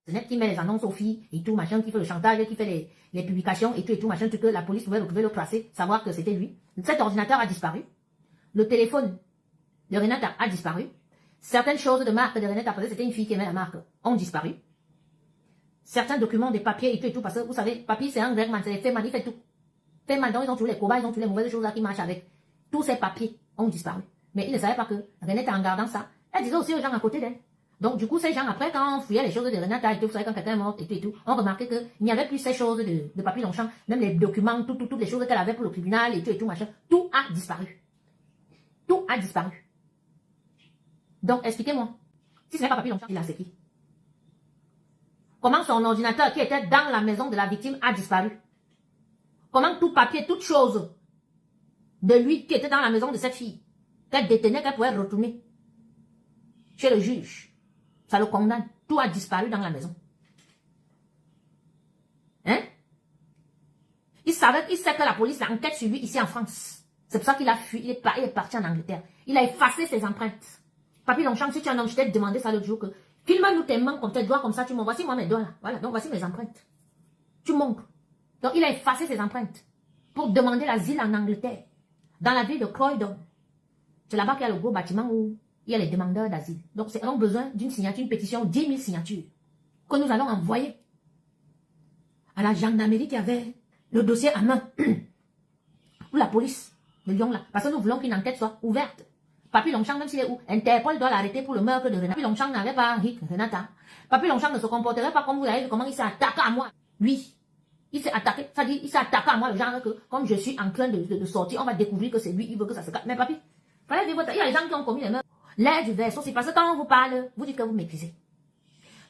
qui met les annonces aux filles et tout, machin, qui fait le chantage, qui fait les publications et tout, machin, tout que la police pouvait le tracer, savoir que c'était lui. Cet ordinateur a disparu. Le téléphone de Renata a disparu. Certaines choses de marque de Renata, parce que c'était une fille qui aimait la marque, ont disparu. Certains documents, des papiers et tout, parce que vous savez, papier c'est un Gregman, c'est les Feynman, il fait tout. Feynman, donc ils ont tous les cobayes, ils ont toutes les mauvaises choses là qui marchent avec. Tous ces papiers ont disparu. Mais ils ne savaient pas que Renata, en gardant ça, elle disait aussi aux gens à côté d'elle. Donc, du coup, ces gens, après, quand on fouillait les choses de Renata et tout, vous savez, quand quelqu'un est mort et tout, on remarquait qu'il n'y avait plus ces choses de Papy Longchamp, même les documents, toutes les choses qu'elle avait pour le tribunal et tout, machin, tout a disparu. Tout a disparu. Donc, expliquez-moi. Si ce n'est pas Papy Longchamp, il a c'est qui? Comment son ordinateur qui était dans la maison de la victime a disparu? Comment tout papier, toute chose de lui qui était dans la maison de cette fille, qu'elle détenait, qu'elle pouvait retourner chez le juge, ça le condamne. Tout a disparu dans la maison. Hein? Il sait que la police enquête sur lui ici en France. C'est pour ça qu'il a fui, il est parti en Angleterre. Il a effacé ses empreintes. Papy Longchamp, si tu as un homme, je t'ai demandé ça l'autre jour que filme-nous tes mains comme tes doigts comme ça, tu m'envoies. Voici moi mes doigts là. Voilà, donc voici mes empreintes. Tu montres. Donc il a effacé ses empreintes pour demander l'asile en Angleterre, dans la ville de Croydon. C'est là-bas qu'il y a le gros bâtiment où il y a les demandeurs d'asile. Donc c'est un besoin d'une signature, une pétition, 10 000 signatures que nous allons envoyer à la gendarmerie qui avait le dossier à main ou la police de Lyon là. Parce que nous voulons qu'une enquête soit ouverte. Papy Longchamp, même s'il est où, Interpol doit l'arrêter pour le meurtre de Renata. Papy Longchamp n'avait pas ri Renata. Papy Longchamp ne se comporterait pas comme vous avez vu comment il s'est attaqué à moi. Oui. Il s'est attaqué, ça dit, il s'est attaqué à moi, le genre que, comme je suis en train de sortir, on va découvrir que c'est lui, il veut que ça se casse. Mais papy, fallait dire, il y a des gens qui ont commis les meurtres. L'air du verso, c'est parce que quand on vous parle, vous dites que vous maîtrisez.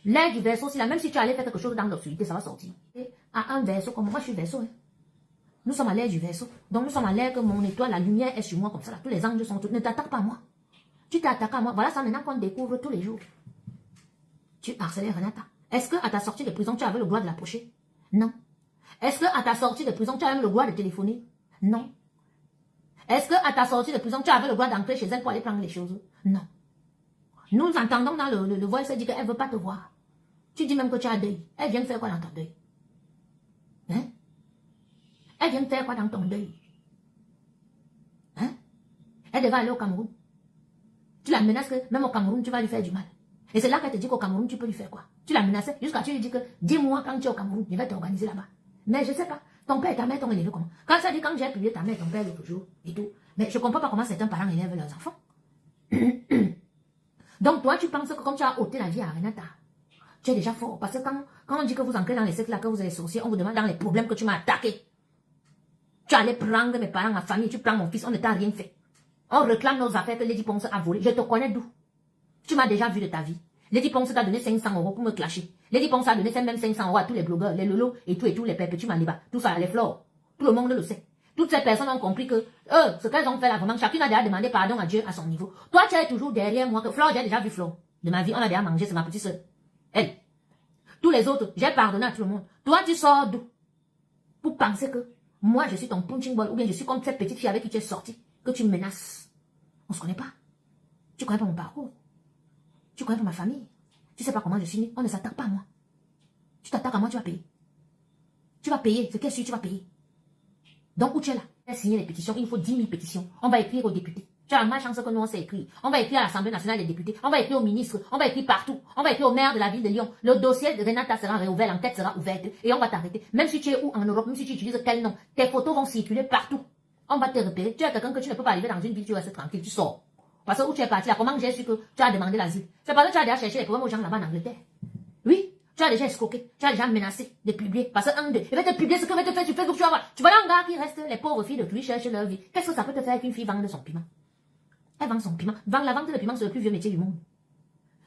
L'air du verso, c'est là, même si tu allais faire quelque chose dans l'obscurité, ça va sortir. Et à un verso, comme moi, je suis verso, hein. Nous sommes à l'air du verso. Donc nous sommes à l'air que mon étoile, la lumière est sur moi comme ça, là. Tous les anges sont tous. Ne t'attaque pas à moi. Tu t'attaques à moi. Voilà ça maintenant qu'on découvre tous les jours. Tu harcelais Renata. Est-ce que à ta sortie de prison, tu avais le droit de l'approcher? Non. Est-ce que à ta sortie de prison, tu avais le droit de téléphoner? Non. Est-ce que à ta sortie de prison, tu avais le droit d'entrer chez elle pour aller prendre les choses? Non. Nous entendons dans le voice, elle dit qu'elle ne veut pas te voir. Tu dis même que tu as deuil. Elle vient de faire quoi dans ton deuil? Hein? Elle vient de faire quoi dans ton deuil? Hein? Elle devait aller au Cameroun. Tu la menaces que même au Cameroun, tu vas lui faire du mal. Et c'est là qu'elle te dit qu'au Cameroun, tu peux lui faire quoi? Tu la menaçais jusqu'à tu lui dis que dis-moi quand tu es au Cameroun, je vais t'organiser là-bas. Mais je ne sais pas, ton père et ta mère t'ont élevé comment? Quand ça dit quand j'ai publié ta mère et ton père l'autre jour et tout, mais je ne comprends pas comment certains parents élèvent leurs enfants. Donc toi, tu penses que comme tu as ôté la vie à Renata, tu es déjà fort. Parce que quand on dit que vous entrez dans les sectes là, que vous êtes sorciers, on vous demande dans les problèmes que tu m'as attaqué. Tu allais prendre mes parents, ma famille, tu prends mon fils, on ne t'a rien fait. On réclame nos affaires que Lady Ponce a volé. Je te connais d'où? Tu m'as déjà vu de ta vie. Lady Ponce t'a donné 500 € pour me clasher. Lady Ponce a donné même 500 € à tous les blogueurs, les lolos et tout, les perpétues malibas. Tout ça, les flores. Tout le monde le sait. Toutes ces personnes ont compris que, ce qu'elles ont fait là, vraiment, chacune a déjà demandé pardon à Dieu à son niveau. Toi, tu es toujours derrière moi, que Flore, j'ai déjà vu Flore. De ma vie, on a déjà mangé, c'est ma petite soeur. Elle. Tous les autres, j'ai pardonné à tout le monde. Toi, tu sors d'où? Pour penser que, moi, je suis ton punching ball, ou bien je suis comme cette petite fille avec qui tu es sortie, que tu me menaces. On se connaît pas. Tu connais pas mon parcours. Tu connais pas ma famille. Tu sais pas comment je suis née. On ne s'attaque pas à moi. Tu t'attaques à moi, tu vas payer. Tu vas payer. C'est qu'est-ce que tu vas payer? Donc, où tu es là? Tu as signé les pétitions. Il faut 10 000 pétitions. On va écrire aux députés. Tu as la chance que nous, on sait écrire. On va écrire à l'Assemblée nationale des députés. On va écrire aux ministres. On va écrire partout. On va écrire au maire de la ville de Lyon. Le dossier de Renata sera réouvert. L'enquête sera ouverte. Et on va t'arrêter. Même si tu es où en Europe, même si tu utilises quel nom, tes photos vont circuler partout. On va te repérer. Tu es quelqu'un que tu ne peux pas arriver dans une ville, tu restes tranquille, tu sors. Parce que où tu es parti là, comment j'ai su que tu as demandé l'asile? C'est parce que tu as déjà cherché les problèmes aux gens là-bas en Angleterre. Oui, tu as déjà escroqué, tu as déjà menacé de publier. Parce que il va te publier ce que va te faire sur Facebook, tu vas voir. Tu vois là un gars qui reste, les pauvres filles de lui cherchent leur vie. Qu'est-ce que ça peut te faire qu'une fille vende son piment? Elle vend son piment. La vente de piment, c'est le plus vieux métier du monde.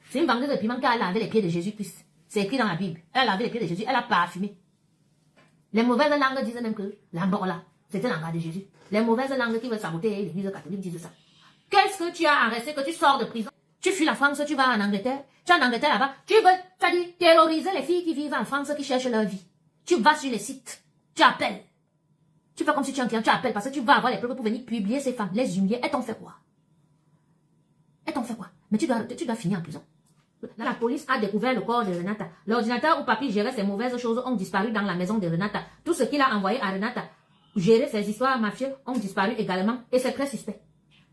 C'est une vendeuse de piment qui a lavé les pieds de Jésus-Christ. C'est écrit dans la Bible. Elle a lavé les pieds de Jésus, elle a parfumé. Les mauvaises langues disent même que l'amborla, c'était l'angard de Jésus. Les mauvaises langues qui veulent saboter l'église catholique disent ça. Qu'est-ce que tu as arrêté, que tu sors de prison? Tu fuis la France, tu vas en Angleterre. Tu es en Angleterre là-bas. Tu veux, ça dit, terroriser les filles qui vivent en France, qui cherchent leur vie. Tu vas sur les sites. Tu appelles. Tu fais comme si tu es un client, tu appelles parce que tu vas avoir les preuves pour venir publier ces femmes, les humilier. Elles t'ont fait quoi? Elles t'ont fait quoi? Mais tu dois finir en prison. La police a découvert le corps de Renata. L'ordinateur où Papi gérait ses mauvaises choses ont disparu dans la maison de Renata. Tout ce qu'il a envoyé à Renata, gérer ses histoires mafieuses, ont disparu également. Et c'est très suspect.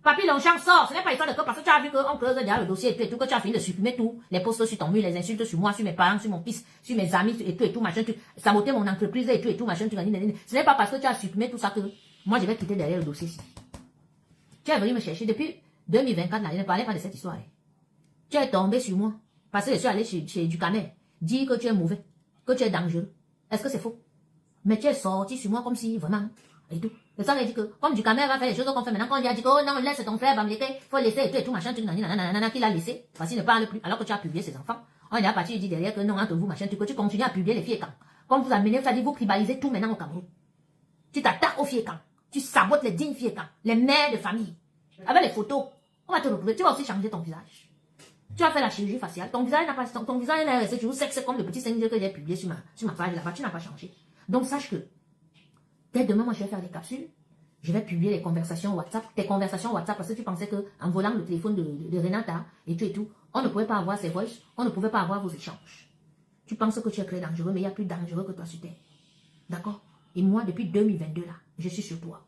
Papi Longchamp sort. Ce n'est pas histoire de que parce que tu as vu qu'on creuse derrière le dossier et tout, que tu as fini de supprimer tout. Les posts sur ton mur, les insultes sur moi, sur mes parents, sur mon fils, sur mes amis et tout, machin. Tu saboter mon entreprise et tout, machin. Ce n'est pas parce que tu as supprimé tout ça que moi je vais quitter derrière le dossier. Tu es venu me chercher depuis 2024, là, je ne parlais pas de cette histoire. Tu es tombé sur moi parce que je suis allé chez du Camer dire que tu es mauvais, que tu es dangereux. Est-ce que c'est faux? Mais tu es sorti sur moi comme si vraiment et tout. C'est ça qu'il dit que comme du Camer va faire les choses qu'on fait maintenant, quand il a dit que oh non, laisse ton frère Bamleke, faut laisser et tout machin, qu'il a laissé parce qu'il ne parle plus alors que tu as publié ses enfants. On est à partir, il dit derrière que non, entre vous machin, que tu continues à publier les filles quand. Comme vous amenez, ça dit vous tribalisez tout maintenant au Cameroun. Tu t'attaques aux filles quand. Tu sabotes les dignes filles quand. Les mères de famille. Avec les photos, on va te retrouver. Tu vas aussi changer ton visage. Tu vas faire la chirurgie faciale. Ton visage n'a pas, ton visage est resté toujours sexe comme le petit singe que j'ai publié sur ma page là-bas. Tu n'as pas changé. Donc sache que dès demain, moi je vais faire des capsules. Je vais publier les conversations WhatsApp, tes conversations WhatsApp, parce que tu pensais qu'en volant le téléphone de Renata et tout, on ne pouvait pas avoir ses voices, on ne pouvait pas avoir vos échanges. Tu penses que tu es très dangereux, mais il y a plus dangereux que toi sur terre. D'accord? Et moi, depuis 2022 là, je suis sur toi.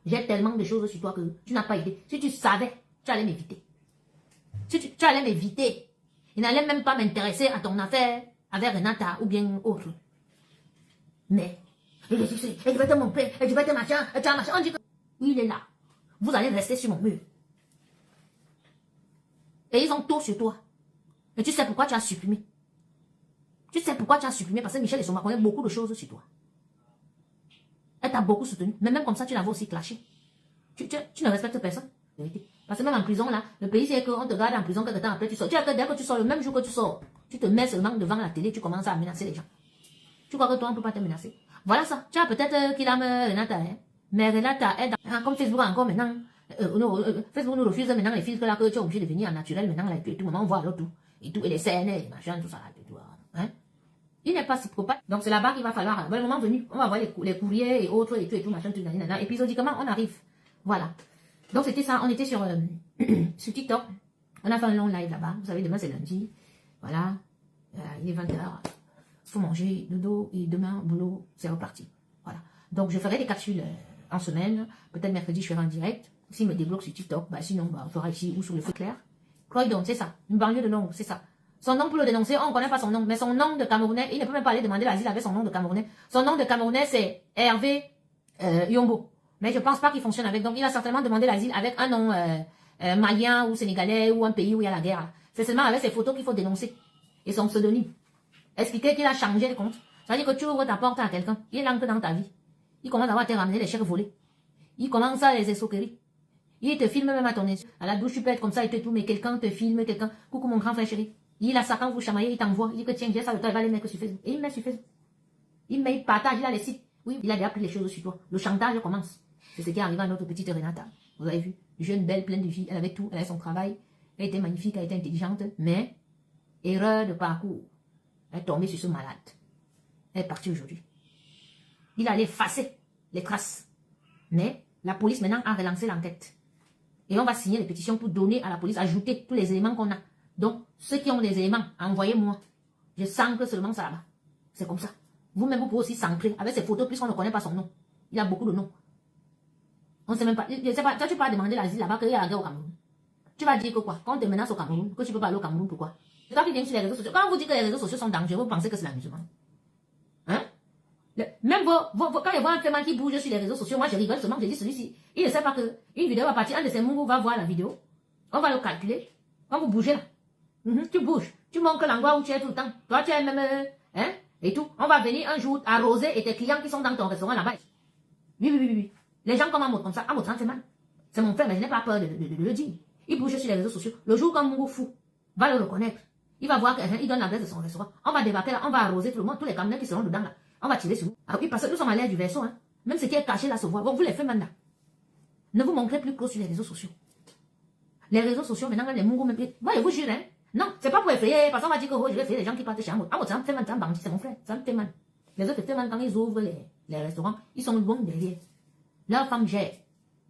J'ai tellement de choses sur toi que tu n'as pas idée. Si tu savais, tu allais m'éviter. Si tu allais m'éviter. Il n'allait même pas m'intéresser à ton affaire avec Renata ou bien autre. Mais, je vais te montrer, je vais te machin, on dit que il est là. Vous allez rester sur mon mur. Et ils ont tout sur toi. Et tu sais pourquoi tu as supprimé. Tu sais pourquoi tu as supprimé, parce que Michel Essomba connaît beaucoup de choses sur toi. Elle t'a beaucoup soutenu. Mais même comme ça, tu l'avais aussi clashé. Tu ne respectes personne. Vérité. Parce que même en prison, là, le pays, c'est qu'on te garde en prison quelque temps après, tu sors. Tu sais que dès que tu sors, le même jour que tu sors, tu te mets seulement devant la télé, tu commences à menacer les gens. Tu crois que toi, on ne peut pas te menacer. Voilà ça. Tu as peut-être qu'il a Renata, hein. Mais Renata est dans, comme Facebook encore maintenant. Facebook nous refuse maintenant les filtres là que tu es obligé de venir en naturel maintenant, là, et tout le moment, on voit alors tout. Et tout, et les scènes, et machin, tout ça, là, et tout, hein. Il n'est pas psychopathe. Donc c'est là-bas qu'il va falloir, le moment venu, on va voir les courriers et autres, et tout, machin, tout, épisodiquement, on arrive. Voilà. Donc c'était ça, on était sur, sur TikTok. On a fait un long live là-bas. Vous savez, demain c'est lundi. Voilà. Il est 20h. Faut manger, dodo, et demain, boulot, c'est reparti. Voilà. Donc je ferai des capsules en semaine. Peut-être mercredi, je ferai un direct. S'il me débloque sur TikTok, bah sinon, bah, on fera ici ou sur le feu clair. Croydon, c'est ça. Une banlieue de Londres, c'est ça. Son nom pour le dénoncer, on ne connaît pas son nom, mais son nom de Camerounais, il ne peut même pas aller demander l'asile avec son nom de Camerounais. Son nom de Camerounais, c'est Hervé Yombo. Mais je ne pense pas qu'il fonctionne avec. Donc, il a certainement demandé l'asile avec un nom malien ou sénégalais ou un pays où il y a la guerre. C'est seulement avec ses photos qu'il faut dénoncer. Et son pseudonyme. Expliquer qu'il a changé de compte. Ça veut dire que tu ouvres ta porte à quelqu'un. Il entre dans ta vie. Il commence à avoir te ramener les chèques volés. Il commence à les escroqueries. Il te filme même à ton insu. À la douche, tu peux être comme ça et tout, mais quelqu'un te filme, quelqu'un. Coucou mon grand frère chéri. Il a ça quand vous chamaillez, il t'envoie. Il dit que tiens, j'ai ça de toi, il va les mettre sur Facebook. Et il met sur Facebook. Il met, il partage, il a les sites. Oui, il a déjà pris les choses sur toi. Le chantage commence. C'est ce qui arrive à notre petite Renata. Vous avez vu, jeune, belle, pleine de vie. Elle avait tout, elle avait son travail. Elle était magnifique, elle était intelligente. Mais, erreur de parcours. Elle est tombée sur ce malade. Elle est partie aujourd'hui. Il allait effacer les traces. Mais, la police maintenant a relancé l'enquête. Et on va signer les pétitions pour donner à la police, ajouter tous les éléments qu'on a. Donc, ceux qui ont des éléments, envoyez-moi. Je sens seulement ça là-bas. C'est comme ça. Vous-même, vous pouvez aussi s'ancrer avec ces photos, puisqu'on ne connaît pas son nom. Il y a beaucoup de noms. On ne sait même pas. Je ne sais pas. Toi, tu peux demander l'asile là-bas qu'il y a la guerre au Cameroun. Tu vas dire que quoi? Quand on te menace au Cameroun, que tu ne peux pas aller au Cameroun, pourquoi? C'est toi qui viens sur les réseaux sociaux. Quand on vous dit que les réseaux sociaux sont dangereux, vous pensez que c'est l'amusement. Hein? Même quand il voit un fémin qui bouge sur les réseaux sociaux, moi je rigole seulement, je dis celui-ci. Il ne sait pas que une vidéo va partir, un de ses mouvements va voir la vidéo. On va le calculer. Quand vous bougez là. Tu bouges, tu manques l'endroit où tu es tout le temps. Toi, tu es même, hein, et tout. On va venir un jour arroser et tes clients qui sont dans ton restaurant là-bas. Oui. Les gens comme ça, ça me fait mal. C'est mon frère, mais je n'ai pas peur de le dire. Il bouge sur les réseaux sociaux. Le jour quand Mungo fou va le reconnaître, il va voir qu'il donne l'adresse de son restaurant. On va débarquer là, on va arroser tout le monde, tous les camions qui seront dedans là. On va tirer sur vous. Ah oui, parce que nous sommes à l'air du vaisseau, hein. Même ce qui est caché là se voit. Bon, vous les faites maintenant. Ne vous montrez plus que sur les réseaux sociaux. Les réseaux sociaux, maintenant, les Mungo même. Voyez-vous, jure, hein. Non, c'est pas pour effrayer, parce qu'on va dire que je vais effrayer les gens qui partent chez Amour. Amour, ça me fait mal, ça me bandit, c'est mon frère, ça me fait mal. Les autres fait mal quand ils ouvrent les restaurants, ils sont bons derrière. Leur femme gère,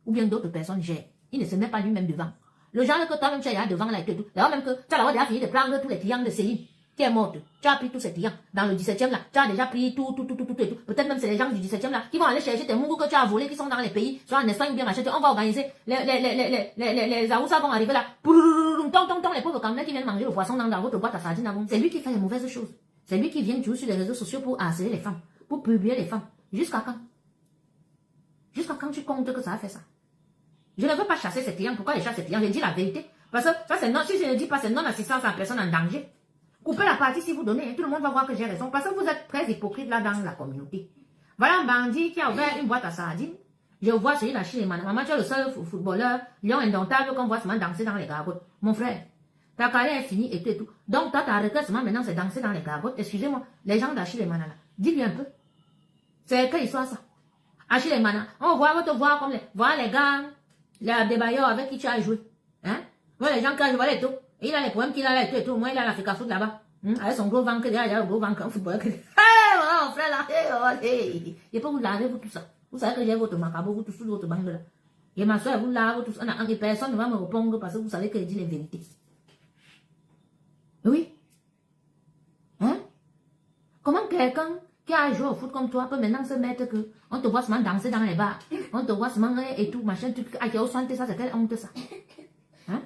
ou bien d'autres personnes gèrent. Il ne se met pas lui-même devant. Le genre que toi-même tu as devant là et tout. D'ailleurs même que tu as déjà fini de prendre tous les clients de Céline qui est morte. Tu as pris tous ces clients. Dans le 17e là, tu as déjà pris tout et tout. Peut-être même c'est les gens du 17e là qui vont aller chercher tes mougous que tu as volés, qui sont dans les pays, soit en Espagne ou bien machin. On va organiser, les Aoussa vont arriver là. Les pauvres Camerounais qui viennent manger le poisson dans votre boîte à sardines avant. C'est lui qui fait les mauvaises choses. C'est lui qui vient toujours sur les réseaux sociaux pour harceler les femmes, pour publier les femmes. Jusqu'à quand? Jusqu'à quand tu comptes que ça a fait ça? Je ne veux pas chasser ces clients. Pourquoi je chasse ces clients? Je dis la vérité. Parce que ça, c'est non, si je ne dis pas, c'est non-assistance à personne en danger. Coupez la partie si vous donnez. Tout le monde va voir que j'ai raison. Parce que vous êtes très hypocrite là dans la communauté. Voilà un bandit qui a ouvert une boîte à sardines. Je vois celui-là chez les manas. Maman, tu es le seul footballeur, lion indomptable qu'on voit seulement danser dans les gargotes. Mon frère, ta carrière est finie et tout et tout. Donc, toi, ta retraite seulement maintenant, c'est danser dans les gargotes. Excusez-moi, les gens d'Achille les manas là. Dis-lui un peu. C'est quelle histoire ça? Achille les manas. On va te voir comme les gars. Les débailleurs avec qui tu as joué. Hein? Moi, les gens qui ont joué et tout. Il a les problèmes qu'il a là et tout. Moi, il a l'Afrique foot là-bas. Avec son gros ventre, il a le gros ventre en football. Hey, mon frère là. Hey. Je peux vous laver, vous tout ça. Vous savez que j'ai votre macabre, vous tous votre bande là. Et ma soeur, vous lave, tout ça. Et personne ne va me répondre parce que vous savez qu'elle dit les vérités. Oui. Hein? Comment quelqu'un qui a joué au foot comme toi peut maintenant se mettre que on te voit seulement danser dans les bars, on te voit seulement et tout, machin, tu as santé ça, c'est quelle honte ça? Hein?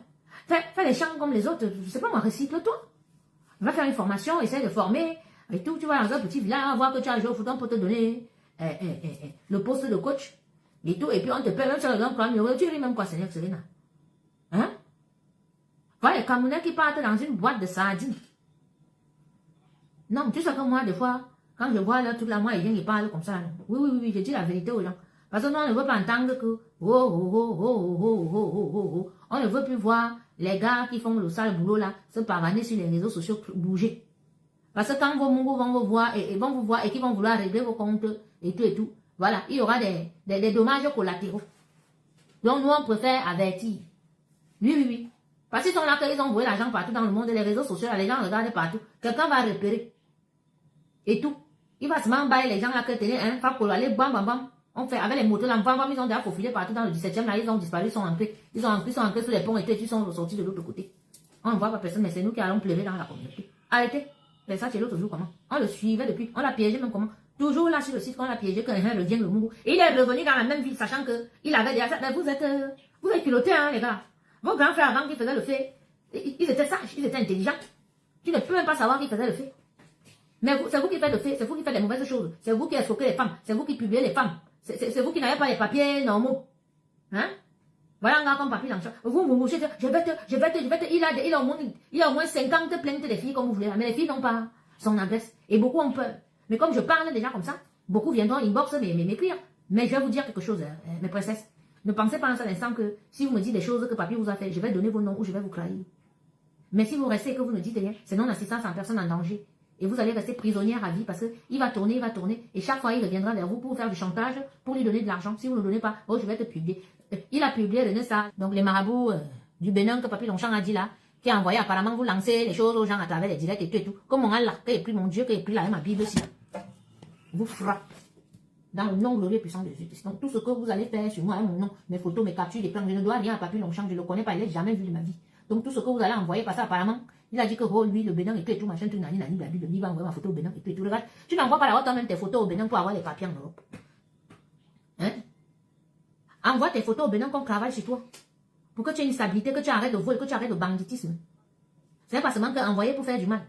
Fais les chants comme les autres, je sais pas moi, recycle-toi. Va faire une formation, essaie de former, et tout, tu vas dans un petit village, on va voir que tu as joué au foot, on peut te donner le poste de coach, et tout, et puis on te paie même sur le grand plan, tu ris même quoi, Seigneur Serena. Hein? Voilà les Camerounais qui partent dans une boîte de sardines. Non, tu sais que moi, des fois, quand je vois là, toute la moitié, il parle comme ça. Oui, je dis la vérité aux gens. Parce que nous, on ne veut pas entendre que on ne veut plus voir les gars qui font le sale boulot là, se pavaner sur les réseaux sociaux bouger. Parce que quand vos mongos vont vous voir et vont vous voir et qu'ils vont vouloir régler vos comptes et tout, voilà, il y aura des dommages collatéraux. Donc nous, on préfère avertir. Oui. Parce qu'ils sont là, qu'ils ont envoyé l'argent partout dans le monde, les réseaux sociaux, là, les gens regardent partout. Quelqu'un va repérer. Et tout. Il va se m'emballer les gens là que tenez, hein, aller, bam. On fait avec les motos là, bam, ils ont déjà faufilé partout dans le 17e là, ils ont disparu, ils sont entrés sous les ponts et ils sont ressortis de l'autre côté. On ne voit pas personne, mais c'est nous qui allons pleurer dans la communauté. Arrêtez. Mais ça, c'est l'autre jour comment? On le suivait depuis, on l'a piégé même comment? Toujours là sur le site qu'on l'a piégé, quand il revient le mougou. Et il est revenu dans la même ville, sachant que il avait déjà ça. Mais vous êtes culottés, hein, les gars. Vos grands frères avant qui faisaient le fait, ils étaient sages, ils étaient intelligents. Tu ne peux même pas savoir qu'ils faisaient le fait. Mais c'est vous qui faites le fait, c'est vous qui faites les mauvaises choses, c'est vous qui escroquez les femmes, c'est vous qui publiez les femmes, c'est vous qui n'avez pas les papiers normaux. Hein? Voilà un gars comme Papy Lanchon. Vous, je vais te, il a au moins 50 plaintes des filles comme vous voulez, mais les filles n'ont pas son adresse. Et beaucoup ont peur. Mais comme je parle déjà comme ça, beaucoup viendront inbox m'écrire. Mais je vais vous dire quelque chose, mes princesses. Ne pensez pas en cet instant que si vous me dites des choses que Papy vous a fait, je vais donner vos noms ou je vais vous trahir. Mais si vous restez et que vous ne dites rien, c'est non-assistance en personne en danger. Et vous allez rester prisonnière à vie parce qu'il va tourner. Et chaque fois, il reviendra vers vous pour vous faire du chantage, pour lui donner de l'argent. Si vous ne le donnez pas, oh, je vais te publier. Il a publié René Sarr. Donc, les marabouts du Bénin que Papy Longchamp a dit là, qui a envoyé apparemment vous lancer les choses aux gens à travers les directs et tout. Comme on a là, qu'il ait pris mon Dieu, qu'il ait pris là, ma Bible aussi. Vous frappe. Dans le nom glorieux puissant de Jésus. Donc, tout ce que vous allez faire sur moi, mon nom, mes photos, mes captures, les plans, je ne dois rien à Papy Longchamp, je ne le connais pas, il n'est jamais vu de ma vie. Donc, tout ce que vous allez envoyer, parce que apparemment, il a dit que oh, lui, le Bénin et tout, machin, tout, nani, la Bible, il va envoyer ma photo au Bénin et tout. Regarde, tu n'envoies pas là-haut même tes photos au Bénin pour avoir les papiers en Europe. Hein? Envoie tes photos au Bénin qu'on travaille sur toi. Pour que tu aies une stabilité, que tu arrêtes de voler, que tu arrêtes de banditisme. C'est pas seulement envoyer pour faire du mal.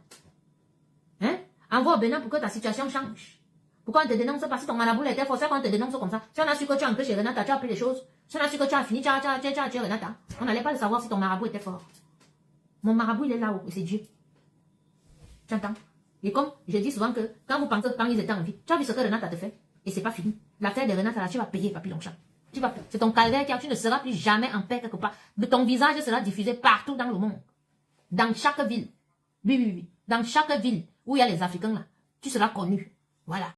Hein? Envoie au Bénin pour que ta situation change. Pourquoi on te dénonce pas si ton marabout était forcé qu'on te dénonce comme ça? Si on a su que tu as entré chez Renata, tu as appris les choses. Si on a su que tu as fini, tu as Renata. On n'allait pas le savoir si ton marabout était fort. Mon marabout, il est là-haut, et c'est Dieu. Tu entends? Et comme je dis souvent que quand vous pensez quand ils étaient en vie, tu as vu ce que Renata te fait, et c'est pas fini. L'affaire de Renata, là, tu vas payer, Papy Longchamp. C'est ton calvaire car tu ne seras plus jamais en paix quelque part. Ton visage sera diffusé partout dans le monde. Dans chaque ville. Oui. Dans chaque ville où il y a les Africains là, tu seras connu. Voilà.